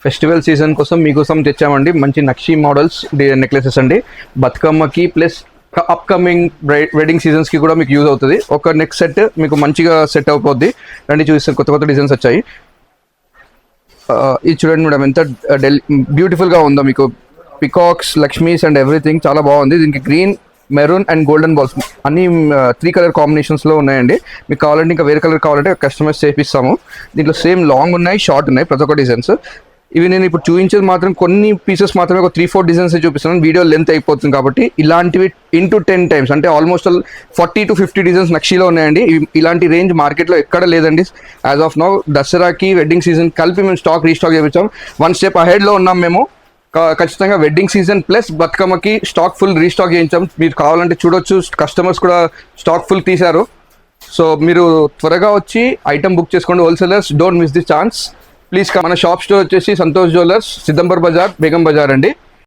Festival season కోసం మీకోసం తెచ్చామండి మంచి నక్షి మోడల్స్ నెక్లెసెస్ అండి. బతుకమ్మకి ప్లస్ అప్కమింగ్ వెడ్డింగ్ సీజన్స్కి కూడా మీకు యూజ్ అవుతుంది. ఒక నెక్ సెట్ మీకు మంచిగా సెట్ అయిపోద్ది. రండి చూస్తే కొత్త కొత్త డిజైన్స్ వచ్చాయి. ఇది చూడండి మేడం ఎంత బ్యూటిఫుల్గా ఉందో. మీకు పికాక్స్, లక్ష్మీస్ అండ్ ఎవ్రీథింగ్ చాలా బాగుంది. దీనికి green, maroon and golden balls అన్ని 3 కలర్ కాంబినేషన్స్లో ఉన్నాయండి. మీకు కావాలంటే ఇంకా వేరే కలర్ కావాలంటే కస్టమైజ్ చేపిస్తాము. దీంట్లో సేమ్ లాంగ్ ఉన్నాయి, షార్ట్ ఉన్నాయి, ప్రతి ఒక్క డిజైన్స్. ఇవి నేను ఇప్పుడు చూపించేది మాత్రం కొన్ని పీసెస్ మాత్రమే, ఒక 3-4 డిజైన్స్ చూపిస్తున్నాను. వీడియో లెంత్ అయిపోతుంది కాబట్టి ఇలాంటివి 10 టైమ్స్ అంటే ఆల్మోస్ట్ 40 to 50 డిజైన్స్ నక్షిలో ఉన్నాయండి. ఇలాంటి రేంజ్ మార్కెట్లో ఎక్కడ లేదండి. యాజ్ ఆఫ్ నౌ దసరాకి వెడ్డింగ్ సీజన్ కలిపి మేము స్టాక్ రీస్టాక్ చేయించాం. 1 స్టెప్ అహెడ్లో ఉన్నాం మేము. ఖచ్చితంగా వెడ్డింగ్ సీజన్ ప్లస్ బతుకమ్మకి స్టాక్ ఫుల్ రీస్టాక్ చేయించాం. మీరు కావాలంటే చూడొచ్చు, కస్టమర్స్ కూడా స్టాక్ ఫుల్ తీశారు. సో మీరు త్వరగా వచ్చి ఐటమ్ బుక్ చేసుకోండి. Wholesalers don't miss the chance. Please మన షాప్ స్టోర్ వచ్చేసి సంతోష్ జ్యువెలర్స్, సిద్దంబర్ బజార్, బేగం బజార్ అండి.